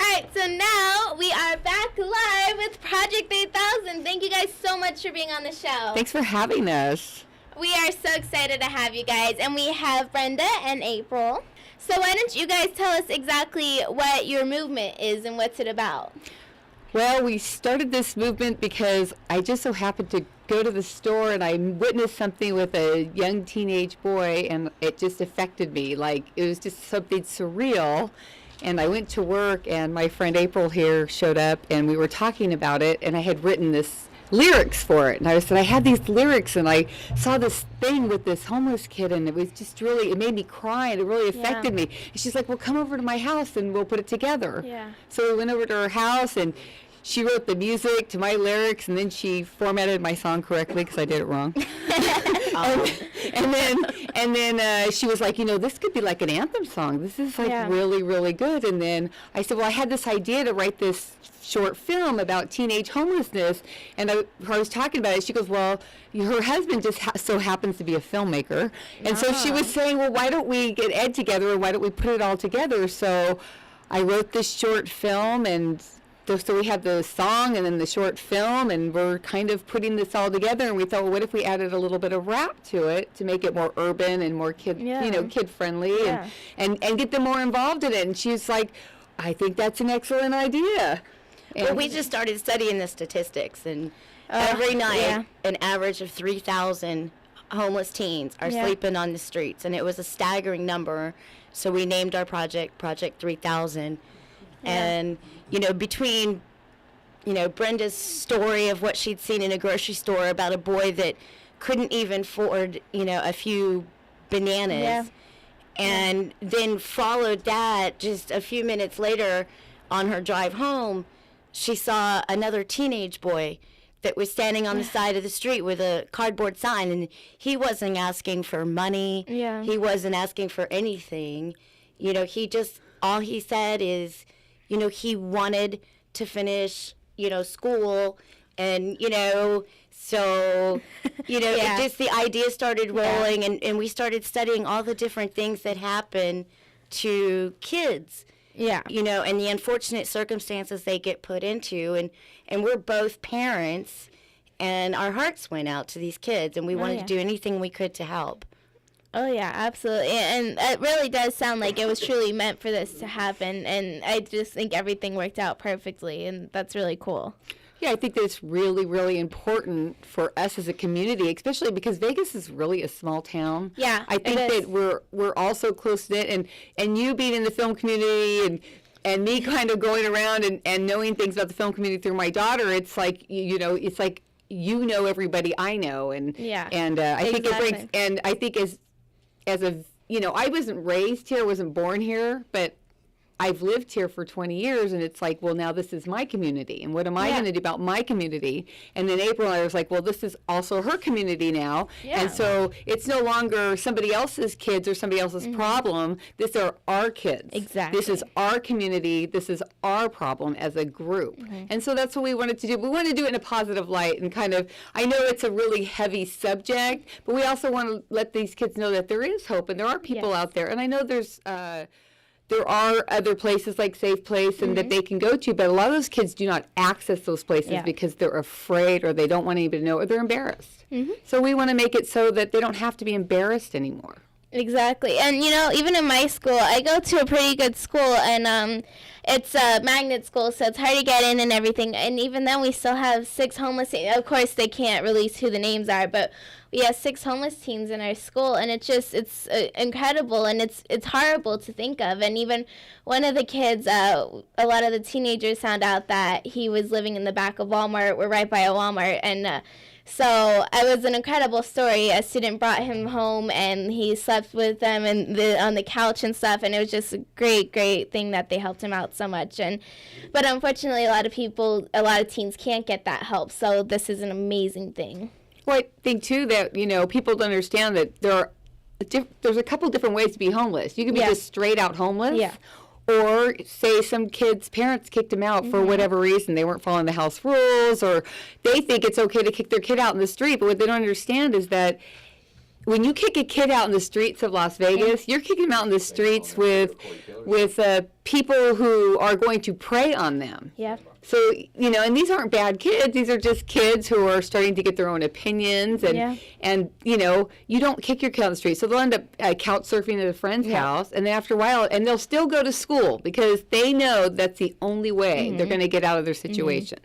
Alright, so now we are back live with Project 8000. Thank you guys so much for being on the show. Thanks for having us. We are so excited to have you guys, and we have Brenda and April. So why don't you guys tell us exactly what your movement is and what's it about? Well, we started this movement because I just so happened to go to the store and I witnessed something with a young teenage boy, and it just affected me. Like, it was just something surreal. And I went to work, and my friend April here showed up, and we were talking about it, and I had written this lyrics for it. And I said, I had these lyrics, and I saw this thing with this homeless kid, and it was just really, it made me cry, and it really affected me. And she's like, well, come over to my house, and we'll put it together. Yeah. So we went over to her house, and she wrote the music to my lyrics, and then she formatted my song correctly because I did it wrong. and then she was like, you know, this could be like an anthem song. This is like really, really good. And then I said, well, I had this idea to write this short film about teenage homelessness, and I was talking about it. She goes, well, her husband just so happens to be a filmmaker. And so she was saying, well, why don't we get Ed together, and why don't we put it all together? So I wrote this short film, and so we have the song and then the short film, and we're kind of putting this all together. And we thought, well, what if we added a little bit of rap to it to make it more urban and more kid friendly, and get them more involved in it? And she's like, I think that's an excellent idea. Well, we just started studying the statistics, and every night an average of 3,000 homeless teens are sleeping on the streets, and it was a staggering number. So we named our project Project 3000. And, you know, between, you know, Brenda's story of what she'd seen in a grocery store about a boy that couldn't even afford, you know, a few bananas, and then followed that just a few minutes later on her drive home, she saw another teenage boy that was standing on the side of the street with a cardboard sign, and he wasn't asking for money. Yeah. He wasn't asking for anything. You know, all he said is, you know, he wanted to finish, you know, school, and, you know, so, you know, it just, the idea started rolling, and we started studying all the different things that happen to kids. Yeah. You know, and the unfortunate circumstances they get put into, and we're both parents, and our hearts went out to these kids, and we wanted to do anything we could to help. Oh, yeah, absolutely. And it really does sound like it was truly meant for this to happen. And I just think everything worked out perfectly, and that's really cool. Yeah, I think that it's really, really important for us as a community, especially because Vegas is really a small town. Yeah, I think that we're all so close-knit, and you being in the film community and me kind of going around and knowing things about the film community through my daughter, it's like, you know, it's like you know everybody I know. And I think it brings, and I think as a, you know, I wasn't raised here, wasn't born here, but I've lived here for 20 years, and it's like, well, now this is my community, and what am I going to do about my community? And then April and I was like, well, this is also her community now, and so it's no longer somebody else's kids or somebody else's problem. These are our kids. Exactly. This is our community. This is our problem as a group. And so that's what we wanted to do. We wanted to do it in a positive light, and kind of, I know it's a really heavy subject, but we also want to let these kids know that there is hope, and there are people out there. And I know there are other places like Safe Place and that they can go to, but a lot of those kids do not access those places because they're afraid, or they don't want anybody to know, or they're embarrassed. So we want to make it so that they don't have to be embarrassed anymore. Exactly. And, you know, even in my school, I go to a pretty good school, and it's a magnet school, so it's hard to get in and everything. And even then, we still have 6 homeless teens. Of course, they can't release who the names are, but we have 6 homeless teens in our school, and it's incredible, and it's horrible to think of. And even one of the kids, a lot of the teenagers found out that he was living in the back of Walmart. We're right by a Walmart, and so it was an incredible story. A student brought him home, and he slept with them on the couch and stuff, and it was just a great, great thing that they helped him out so much. But unfortunately, a lot of teens can't get that help, so this is an amazing thing. Well, I think, too, that, you know, people don't understand that there's a couple different ways to be homeless. You can be just straight out homeless, or say some kids' parents kicked them out for whatever reason. They weren't following the house rules, or they think it's okay to kick their kid out in the street. But what they don't understand is that when you kick a kid out in the streets of Las Vegas, you're kicking them out in the streets with people who are going to prey on them. Yeah. So, you know, and these aren't bad kids. These are just kids who are starting to get their own opinions. And you know, you don't kick your kid on the street. So they'll end up couch surfing at a friend's house. And then after a while, and they'll still go to school because they know that's the only way they're going to get out of their situation.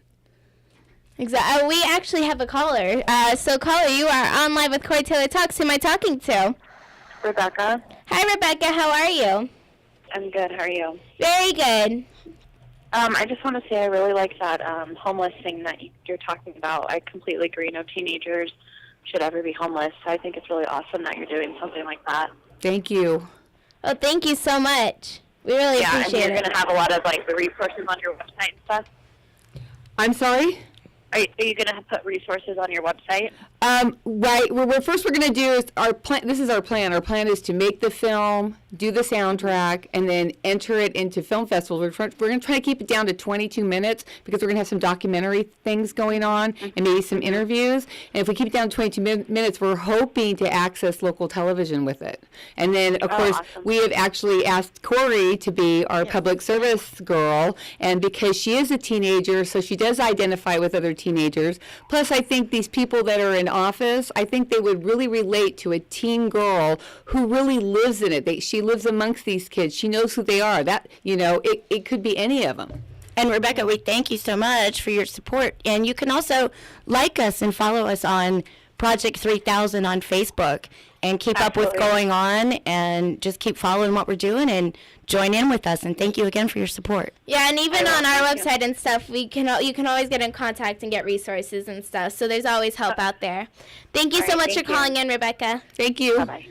Exactly. We actually have a caller. So, caller, you are on live with Corey Taylor Talks. Who am I talking to? Rebecca. Hi, Rebecca. How are you? I'm good. How are you? Very good. I just want to say I really like that homeless thing that you're talking about. I completely agree. No teenagers should ever be homeless. I think it's really awesome that you're doing something like that. Thank you. Well, thank you so much. We really appreciate it. Yeah, and you're going to have a lot of, like, the resources on your website and stuff? I'm sorry? Are you going to put resources on your website? Right. Well, what first we're going to do is our plan. This is our plan. Our plan is to make the film, do the soundtrack, and then enter it into film festivals. We're going to try to keep it down to 22 minutes because we're going to have some documentary things going on and maybe some interviews. And if we keep it down to 22 minutes, we're hoping to access local television with it. And then, of course, awesome. we have actually asked Corey to be our public service girl, and because she is a teenager, so she does identify with other teenagers. Plus, I think these people that are in office, I think they would really relate to a teen girl who really lives in it. She lives amongst these kids. She knows who they are. That, you know, it could be any of them. And Rebecca, we thank you so much for your support. And you can also like us and follow us on Project 3000 on Facebook and keep up with going on and just keep following what we're doing and join in with us. And thank you again for your support. Yeah, and even on our website and stuff, you can always get in contact and get resources and stuff. So there's always help out there. Thank you so much for calling in, Rebecca. Thank you. Bye-bye.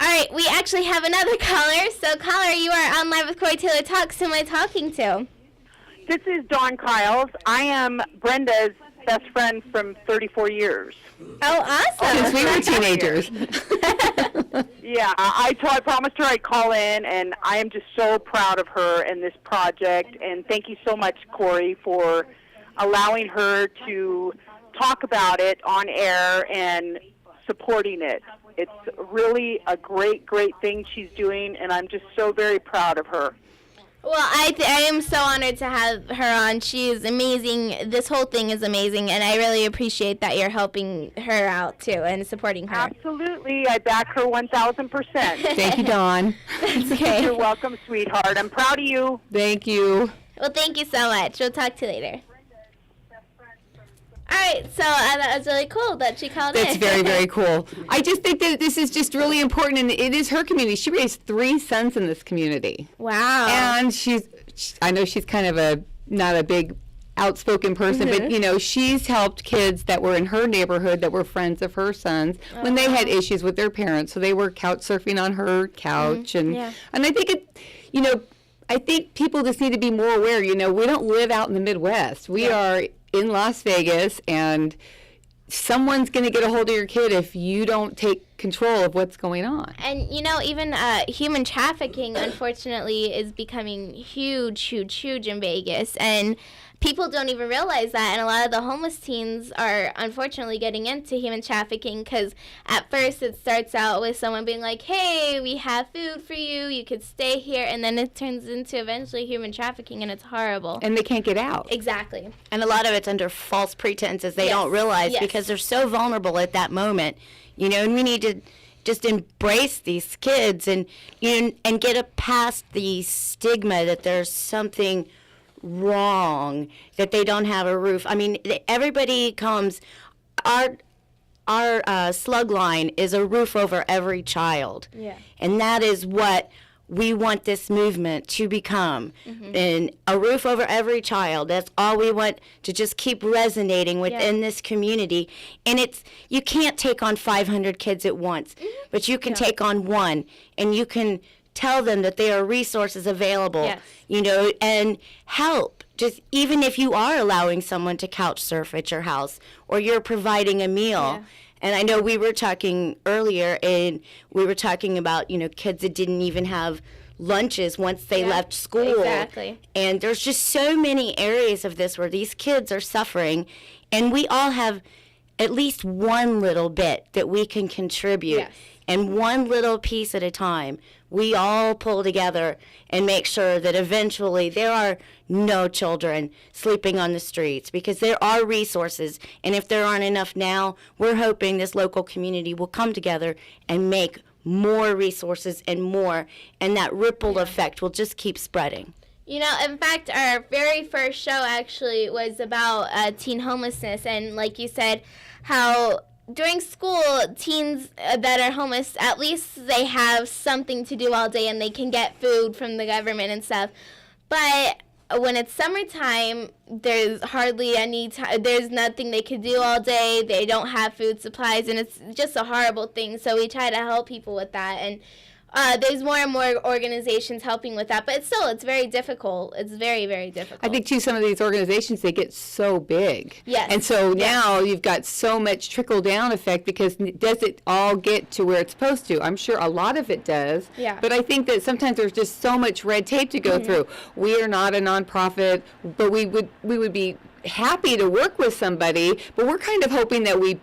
All right, we actually have another caller. So, caller, you are on live with Corey Taylor Talks. Who am I talking to? This is Dawn Kiles. I am Brenda's best friend from 34 years. Oh, awesome. Since we were teenagers. Yeah, I promised her I'd call in, and I am just so proud of her and this project. And thank you so much, Corey, for allowing her to talk about it on air and supporting it. It's really a great, great thing she's doing, and I'm just so very proud of her. Well, I am so honored to have her on. She is amazing. This whole thing is amazing, and I really appreciate that you're helping her out, too, and supporting her. Absolutely. I back her 1,000%. Thank you, Dawn. That's okay. You're welcome, sweetheart. I'm proud of you. Thank you. Well, thank you so much. We'll talk to you later. All right, so that was really cool that she called in. That's very, very cool. I just think that this is just really important, and it is her community. She raised 3 sons in this community. Wow. And I know she's kind of not a big outspoken person, but, you know, she's helped kids that were in her neighborhood that were friends of her sons when they had issues with their parents. So they were couch surfing on her couch. And I think I think people just need to be more aware. You know, we don't live out in the Midwest. We are in Las Vegas, and someone's going to get a hold of your kid if you don't take control of what's going on. And, you know, even human trafficking, unfortunately, is becoming huge in Vegas. And people don't even realize that. And a lot of the homeless teens are, unfortunately, getting into human trafficking because at first it starts out with someone being like, hey, we have food for you. You could stay here. And then it turns into eventually human trafficking, and it's horrible. And they can't get out. Exactly. And a lot of it's under false pretenses they don't realize because they're so vulnerable at that moment. You know, and we need to just embrace these kids and get past the stigma that there's something wrong, that they don't have a roof. I mean, everybody comes. Our slug line is a roof over every child. Yeah. And that is what we want this movement to become. And a roof over every child. That's all we want to just keep resonating within this community. And you can't take on 500 kids at once, but you can take on one, and you can tell them that there are resources available, you know, and help. Just even if you are allowing someone to couch surf at your house or you're providing a meal. And I know we were talking earlier, and we were talking about, you know, kids that didn't even have lunches once they left school. Exactly. And there's just so many areas of this where these kids are suffering, and we all have at least one little bit that we can contribute. Yes. And one little piece at a time, we all pull together and make sure that eventually there are no children sleeping on the streets, because there are resources. And if there aren't enough now, we're hoping this local community will come together and make more resources and more, and that ripple effect will just keep spreading. You know, in fact, our very first show actually was about teen homelessness, and like you said, how during school, teens that are homeless, at least they have something to do all day and they can get food from the government and stuff. But when it's summertime, there's hardly any time, there's nothing they could do all day. They don't have food supplies, and it's just a horrible thing. So we try to help people with that, and there's more and more organizations helping with that, but it's very difficult. It's very, very difficult. I think, too, some of these organizations, they get so big. Yes. And so now you've got so much trickle-down effect, because does it all get to where it's supposed to? I'm sure a lot of it does. Yeah. But I think that sometimes there's just so much red tape to go through. We are not a nonprofit, but we would be happy to work with somebody, but we're kind of hoping that we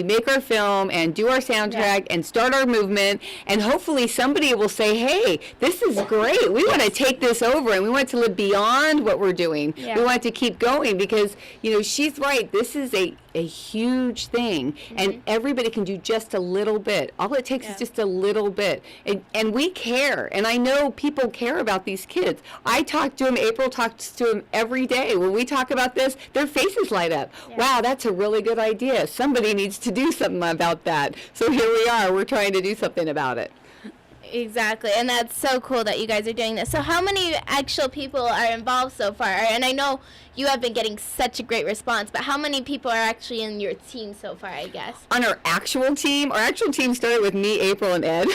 make our film and do our soundtrack and start our movement, and hopefully somebody will say, hey, this is great. We want to take this over, and we want to live beyond what we're doing. We want to keep going, because, you know, she's right. This is a huge thing, and everybody can do just a little bit. All it takes is just a little bit. And we care, and I know people care about these kids. I talk to them, April talks to them every day. When we talk about this, their faces light up. Wow, that's a really good idea. Somebody needs to do something about that. So here we are. We're trying to do something about it. Exactly, and that's so cool that you guys are doing this. So how many actual people are involved so far? And I know you have been getting such a great response, but how many people are actually in your team so far, I guess? On our actual team started with me, April, and Ed.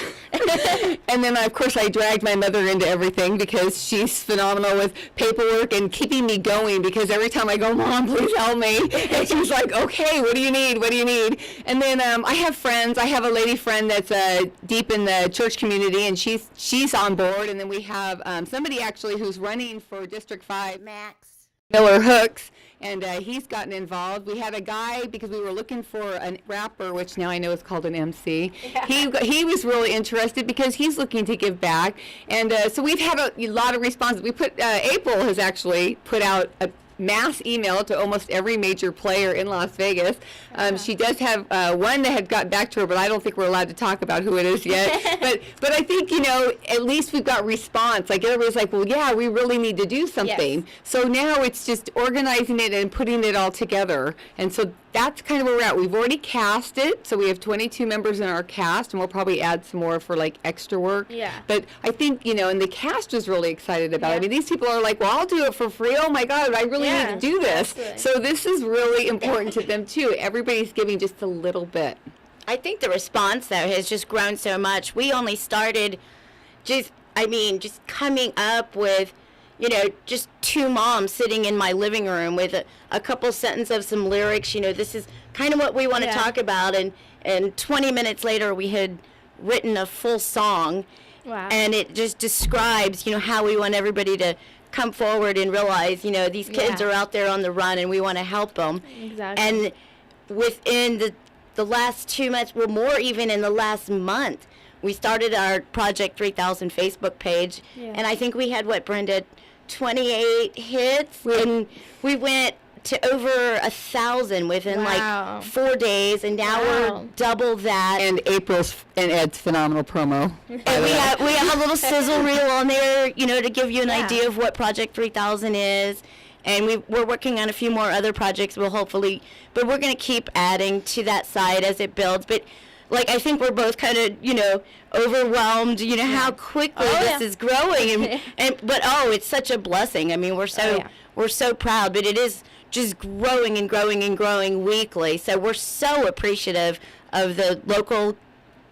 And then, of course, I dragged my mother into everything, because she's phenomenal with paperwork and keeping me going, because every time I go, Mom, please help me. And she's like, okay, what do you need? What do you need? And then I have friends. I have a lady friend that's deep in the church community, and she's on board. And then we have somebody actually who's running for District 5, Max Miller Hooks, and he's gotten involved. We had a guy, because we were looking for a rapper, which now I know is called an MC. He was really interested, because he's looking to give back. And so we've had a lot of responses. We April has actually put out a mass email to almost every major player in Las Vegas. She does have one that had got back to her, but I don't think we're allowed to talk about who it is yet. but I think, you know, at least we've got response. Like, everybody's like, well, yeah, we really need to do something. Yes. So now it's just organizing it and putting it all together. And so that's kind of where we're at. We've already cast it, so we have 22 members in our cast, and we'll probably add some more for, like, extra work. Yeah. But I think, you know, and the cast was really excited about it. I mean, these people are like, well, I'll do it for free. Oh, my God, I really need to do this. Absolutely. So this is really important to them, too. Everybody's giving just a little bit. I think the response, though, has just grown so much. We only started just coming up with, you know, just two moms sitting in my living room with a couple sentences of some lyrics. You know, this is kind of what we want to talk about. And 20 minutes later, we had written a full song. Wow. And it just describes, you know, how we want everybody to come forward and realize, you know, these kids are out there on the run, and we want to help them. Exactly. And within the last 2 months, well, more even in the last month, we started our Project 3000 Facebook page. Yeah. And I think we had, what, Brenda, 28 hits? And we went to over 1,000 within like 4 days, and now we're double that. And April's and Ed's phenomenal promo. And we have a little sizzle reel on there, you know, to give you an idea of what Project 3000 is. And we're working on a few more other projects. We'll hopefully, but we're going to keep adding to that side as it builds. But like, I think we're both kind of, you know, overwhelmed, you know, how quickly this is growing. But it's such a blessing. I mean, we're so proud, but it is just growing and growing and growing weekly. So we're so appreciative of the local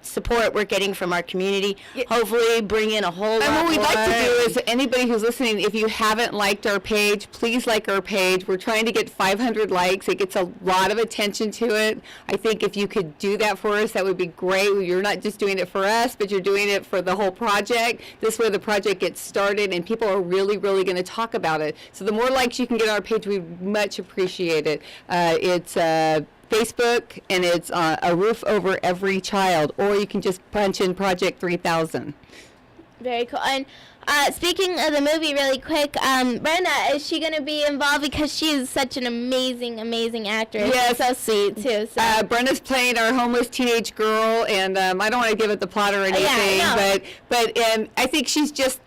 support we're getting from our community. Hopefully bring in a whole lot more. And what we'd like to do is, anybody who's listening, if you haven't liked our page, please like our page. We're trying to get 500 likes. It gets a lot of attention to it. I think if you could do that for us, that would be great. You're not just doing it for us, but you're doing it for the whole project. This way the project gets started, and people are really, really going to talk about it. So the more likes you can get on our page, we much appreciate it. Facebook, and it's A Roof Over Every Child, or you can just punch in Project 3000. Very cool. And speaking of the movie really quick, Brenda, is she going to be involved? Because she is such an amazing, amazing actress. Yes. So sweet, too. So. Brenda's playing our homeless teenage girl, and I don't want to give it the plot or anything, but I think she's just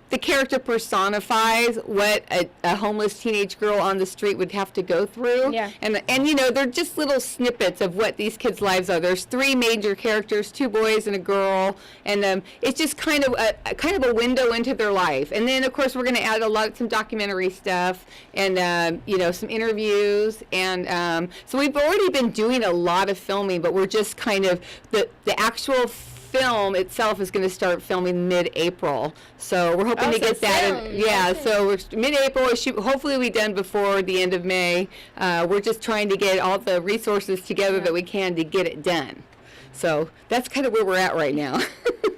the character personifies what a homeless teenage girl on the street would have to go through. Yeah. And you know, they're just little snippets of what these kids' lives are. There's 3 major characters, 2 boys and a girl, and it's just kind of a window into their life. And then, of course, we're going to add some documentary stuff and you know, some interviews. And so we've already been doing a lot of filming, but we're just kind of the actual film itself is going to start filming mid-April, so we're hoping to get that in, so we're mid-April. Hopefully we done before the end of May. We're just trying to get all the resources together that we can to get it done, so that's kind of where we're at right now.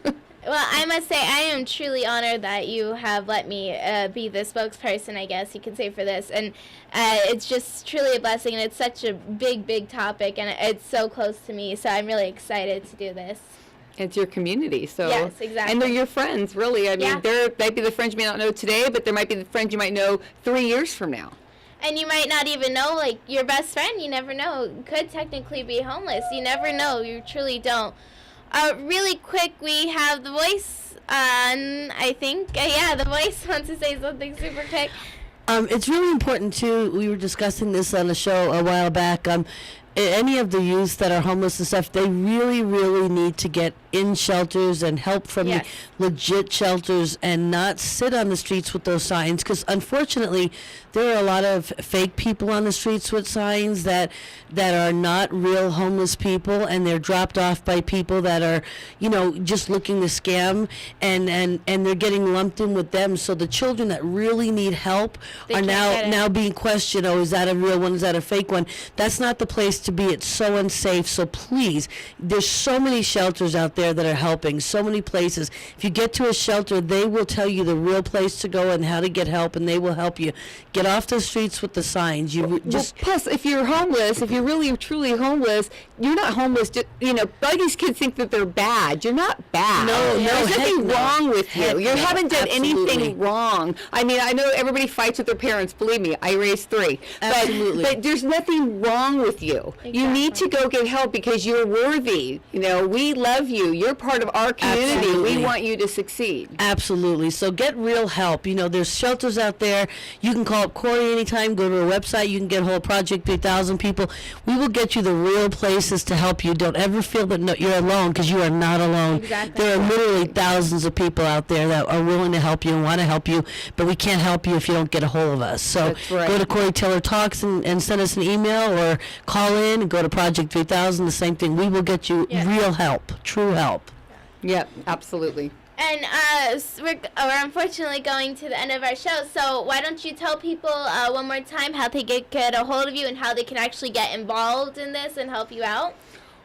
Well, I must say, I am truly honored that you have let me be the spokesperson, I guess you could say, for this. And it's just truly a blessing, and it's such a big, big topic, and it's so close to me, so I'm really excited to do this. It's your community, so yes, exactly. And they're your friends, really. I mean, there might be the friends you may not know today, but there might be the friends you might know 3 years from now. And you might not even know, like, your best friend, you never know, could technically be homeless. You never know. You truly don't. Really quick, we have The Voice on, I think. The Voice wants to say something super quick. It's really important, too. We were discussing this on a show a while back. Any of the youths that are homeless and stuff, they really, really need to get in shelters and help from the legit shelters and not sit on the streets with those signs, because unfortunately there are a lot of fake people on the streets with signs that are not real homeless people, and they're dropped off by people that are, you know, just looking to scam, and they're getting lumped in with them. So the children that really need help are now being questioned. Oh, is that a real one? Is that a fake one? That's not the place to be. It's so unsafe. So please, there's so many shelters out there that are helping, so many places. If you get to a shelter, they will tell you the real place to go and how to get help, and they will help you. Get off the streets with the signs. Plus, if you're homeless, if you're really truly homeless, you're not homeless. You know, all these kids think that they're bad. You're not bad. There's nothing wrong with you. You haven't done anything wrong. I mean, I know everybody fights with their parents. Believe me, I raised 3. But there's nothing wrong with you. Exactly. You need to go get help because you're worthy. You know, we love you. You're part of our community. Absolutely. We want you to succeed. Absolutely. So get real help. You know, there's shelters out there. You can call up Corey anytime. Go to our website. You can get a whole Project 3000 people. We will get you the real places to help you. Don't ever feel that you're alone, because you are not alone. Exactly. There are literally thousands of people out there that are willing to help you and want to help you, but we can't help you if you don't get a hold of us. So go to Corey Taylor Talks and send us an email, or call in and go to Project 3000. The same thing. We will get you real help, true help. Yep, absolutely. And we're unfortunately going to the end of our show, so why don't you tell people one more time how they get a hold of you and how they can actually get involved in this and help you out?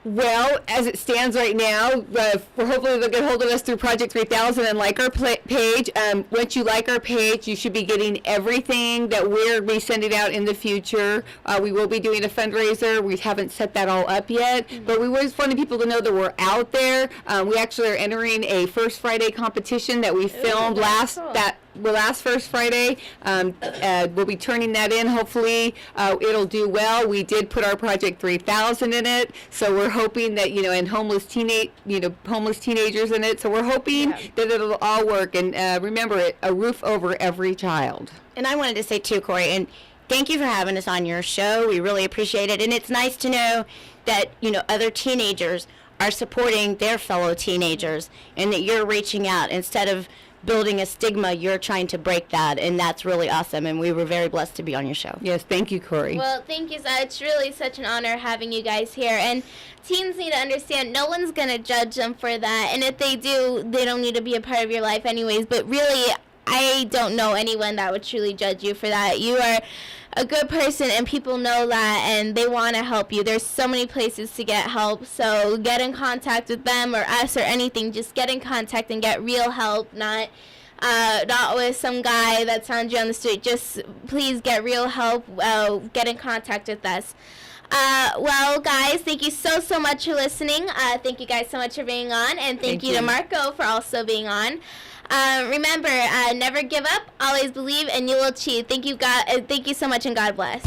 Well, as it stands right now, hopefully they'll get hold of us through Project 3000 and like our page. Once you like our page, you should be getting everything that we'll be sending out in the future. We will be doing a fundraiser. We haven't set that all up yet, but we always wanted people to know that we're out there. We actually are entering a First Friday competition that we filmed last First Friday. We'll be turning that in. Hopefully, it'll do well. We did put our Project 3000 in it, so we're hoping that, you know, and homeless teenagers in it. So we're hoping that it'll all work. And remember, a roof over every child. And I wanted to say too, Corey, and thank you for having us on your show. We really appreciate it, and it's nice to know that, you know, other teenagers are supporting their fellow teenagers, and that you're reaching out instead of building a stigma. You're trying to break that, and that's really awesome, and we were very blessed to be on your show. Yes, thank you, Corey. Well, thank you. It's really such an honor having you guys here, and teens need to understand no one's going to judge them for that, and if they do, they don't need to be a part of your life anyways, but really, I don't know anyone that would truly judge you for that. You are a good person, and people know that, and they want to help you. There's so many places to get help, so get in contact with them or us or anything. Just get in contact and get real help, not with some guy that found you on the street. Just please get real help. Get in contact with us. Well, guys, thank you so much for listening. Thank you guys so much for being on, and thank you to Marco for also being on. Remember, never give up, always believe, and you will achieve. Thank you so much, and God bless.